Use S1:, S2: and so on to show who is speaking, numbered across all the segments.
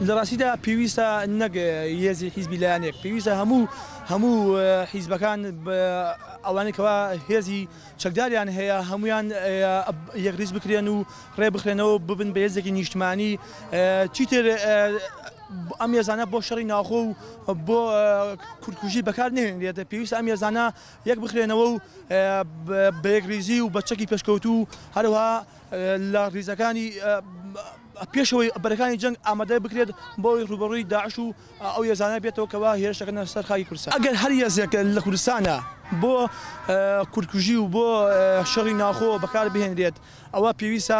S1: لەڕاستیدا پێویستە نەک هێزی حیزبی لایەنێک پێویستە هەموو حیزبەکان ئەوانێکەوە هێزی چەکداریان هەیە هەمویان یەکریز بکرێن و ڕێ بخرێنەوە ببن بە هێزێکی نیشتمانی چیتر ئەم ێزانە بۆ شەڕی ناوخۆ و بۆ کورتکوژی بەکار نهێنرێت پێویستە ئەم ێزانە یەک بخرێنەوە و بە یەکریزی و بە چەکی پێشکەوت و هەروەها لە ڕیزەکانی پێشەوەی بەرەکانی جەنگ ئامادە بکرێت بۆی ڕوبەڕووی داعش و ئەو ێزانە بێتەوە کەوا هێرشەکەنە سەر خاکی کوردستان. ئەگەر هەر هێزێک لە کوردستانە بۆ کورتکوژی و بۆ شەڕی ناوخۆ بەکار بهێنرێت ئەوە پێویستە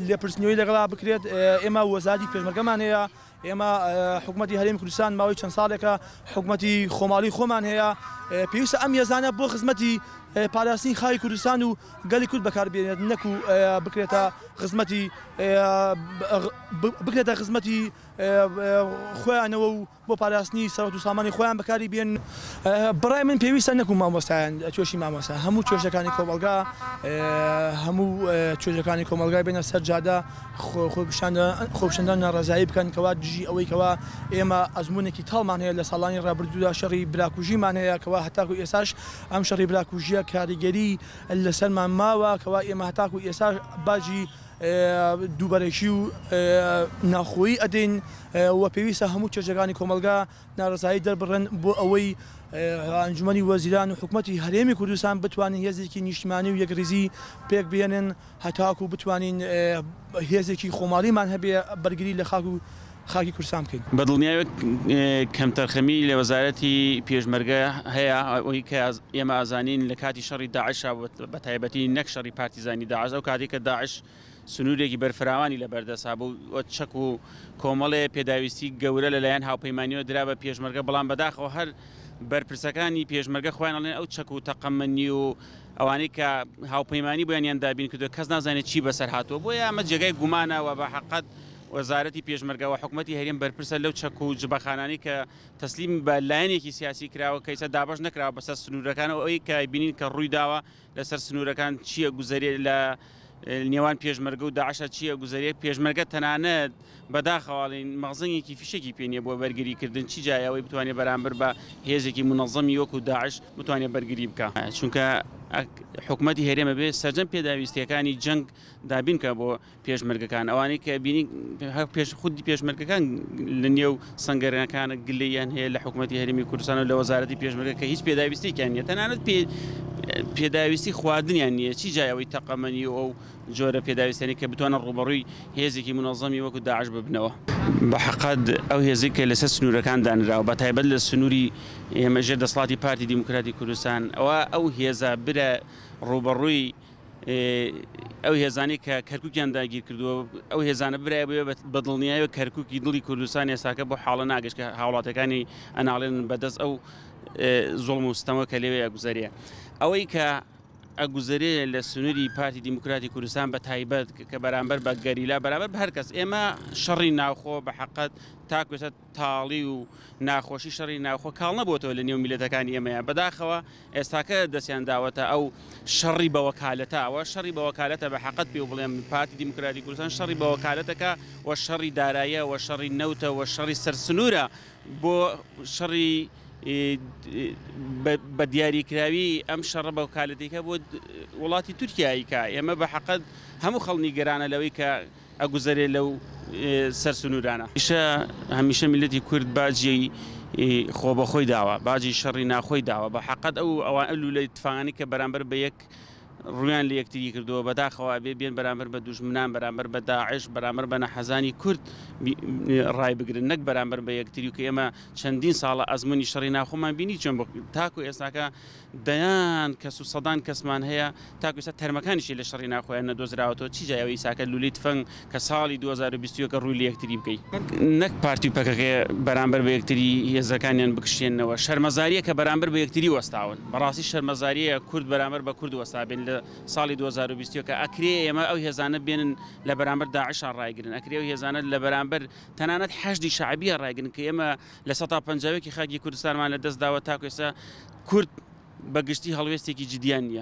S1: لێپرسنەوەی لەگەڵا بکرێت. ئێمە وەزارەتی پێشمەرگەمان هەیە، ئێمە حکوومەتی هەرێمی کوردستان ماوەی چەند ساڵێکە حکوومەتی خۆماڵی خۆمان هەیە، پێویستە ئەم ێزانە بۆ خزمەتی پاراستنی خاکی کوردستان و گەلی کورد بەکار بێنێت نەکو بکرێتە خزمەتی خۆیانەوە و بۆ پاراستنی سەرۆت و سامانی خۆیان بەکاری بێن. بەڕای من پێویستە نەکو مامۆستایان توێشی مامۆستا هەموو توێژەکانی کۆمەلگا هەموو توێژەکانی کۆمەلگای بێنە سەر جادە خۆپشاندان ناڕەزایی بکەن کەوا دژی ئەوەی کەوا ئێمە ئەزمونێکی تاڵمان هەیە لە ساڵانی ڕابردوودا شەڕی براکوژیمان هەیە کەوا هەتاکو ئێساش ئەم شەڕی براکوژیە کاریگەری لەسەرمان ماوە کەوا ئێمە هەتاکو ئێستا باجی دووبەرێکی و ناخۆیی ئەدەین و پێویستە هەموو چێژەکانی کۆمەلگا ناڕزایی دەربڕن بۆ ئەوەی ئەنجومەنی وەزیران و حکوومەتی هەرێمی کوردستان بتوانین هێزێکی نیشتمانی و یەکریزی پێک بێنن هەتاکو بتوانین هێزێکی خۆماڵیمان هەبێ بەرگری لە خاکی کوردستان بکەین.
S2: بەدڵنیاوە کەمتەرخەمی لە وەزارەتی پێشمەرگە هەیە ئەوەی کە ئێمە ئازانین لە کاتی شەڕی داعشا بە تایبەتی نەک شەڕی پارتیزانی داعش ئەو کاتێک کە داعش سنوورێکی بەرفراوانی لە بەردەسا بوو چەک و کۆمەڵێ پێداویستی گەورە لەلایەن هاوپەیمانیەوە درا بە پێشمەرگە بەڵام بەداخەوە هەر بەرپرسەکانی پێشمەرگە خۆیان ئەڵێن ئەو چەک و تەقەمەنی و ئەوانەی کە هاوپەیمانی بۆیان دابین کردو کەس نازانێت چی بەسەر هاتووە بۆیە ئەمە جێگای گومانەوە بە حەقەت وەزارەتی پێشمەرگە و حکوومەتی هەرێم بەرپرسە لەو چەک و جبەخانانی کە تەسلیم بە لایەنێکی سیاسی کراوە کە ئێستا دابەش نەکراوە بەسەر سنوورەکانەوە ئەوەی کە بینین کە ڕووی داوە لەسەر سنوورەکان چییە گوزەرێ لە نێوان پێشمەرگە و داعشە چییە گوزەرێ پێشمەرگە تەنانەت بەداخەواڵین مەغزنێکی فیشێکی پێنیە بۆ بەرگریکردن چی جایەوەی بتوانێت بەرامبەر بە هێزێکی منەظەمی وەکو داعش بتوانێت بەرگری بکە چونکە حکوومەتی هەرێمە بێ سەرجەم پێداویستیەکانی جەنگ دابینکە بۆ پێشمەرگەکان ئەوانەی کە بینی خودی پێشمەرگەکان لە نێو سەنگەرەکانە گلەیان هەیە لە حکوومەتی هەرێمی کوردستان و لە وەزارەتی پێشمەرگە کە هیچ پێداویستێکیان نیە تەنانەت پێداویستی خواردنیان نییە چی جایەوەی تەقەمەنی و ئەو جۆرە پێداویستانی کە بتوانە ڕوبەڕووی هێزێکی منەظەمی وەکو داعش ببنەوە. بە حەقەت ئەو هێزی کە لەسەر سنوورەکان دانراوە بە تایبەت لە سنووری ئێمەژێر دەسەڵاتی پارتی دیموکراتی کوردستان ئەو هێزە برە ڕوبەڕووی ئەو هێزانی کە کەرکووکیان داگیر کردووە ئەو هێزانە برای بەدڵنیایە کەرکووکی دڵی کوردستان ێساکە بۆ حاڵە ناگەشت کە هاوڵاتەکانی ئەناڵێن بەدەست ئەو زۆڵم و ستەمە کە لەوێ ئەگوزەریە ئەوەی کە ئەگوزەرێ لە سنووری پارتی دیموکراتی کوردستان بە تایبەت کە بەرامبەر بە گەریلا بەرامبەر بە هەر کەس ئێمە شەڕی ناوخۆ بە حەقەت تاکوێتە تاڵی و ناخۆشی شەڕی ناوخۆ کاڵ نەبووەوە لە نێو میلەتەکانی ئێمەیە بەداخەوە ئێستاکە دەستیان داوەتە ئەو شەڕی بە وەکالەتە ئەوە شەڕی بە وەکالەتە بە حەقەت پێ بڵێم پارتی دیموکراتی کوردستان شەڕی بە وەکالەتەکە وە شەڕی داراییە وە شەڕی نەوتە وە شەڕی سەرسنوورە بۆ شەڕی بە دیاریکراوی ئەم شەڕە بە وەکالەتێکە بۆ وڵاتی تورکیاییکە ئێمە بە حەقەت هەموو خەڵنی گەرانە لەوەی کە ئەگوزەرێ لەو سەرسنوورانە هەمیشە میلەتی کورد باجی خۆ بەخۆی داوە باجی شەڕی ناخۆی داوە بە حەقەت ئەوان لولەی تفاغانی کە بەرامبەر بە یەک ڕویان لە یەکتری کردووە بەداخەوە بێ بێن بەرامبەر بە دوژمنان بەرامبەر بە داعش بەرامبەر بە نەحەزانی کورد ڕای بگرن نەک بەرامبەر بە یەکتری و کە ئێمە چەندین ساڵە ئەزمموی شەڕی ناخۆمان بینی چۆن تاکو ئێستاکە دەیان کەس و سەدان کەسمان هەیە تاکو ئێستا تەرمەکانیشی لە شەڕی ناخۆیان نەدۆزراوەتەوە چی جایەوە ئیساکە لولەی تفەنگ کە ساڵی 2020 کە ڕووی لە یەکتری بکەیت نەک پارتی و پەکەکە بەرامبەر بە یەکتری هێزەکانیان بکشێنەوە شەرمەزاریە کە بەرامبەر بە یەکتری وەستاون بەڕاستی شەرمەزاریە کورد بەرامبەر بە کورد وەستابێن لە ساڵی 2020 کە ئەکرێ ئێمە ئەو هێزانە بێنن لە بەرامبەر داعشان ڕایگرن ئەکرێ ئەو هێزانە لە بەرامبەر تەنانەت حەشدی شەعبیە ڕایگرن کە ئێمە لە 150 خاکی کوردستانمان لە دەست داوە تاکو ئێستا کورد بەگشتی هەڵوێستێکی جدیان نییە.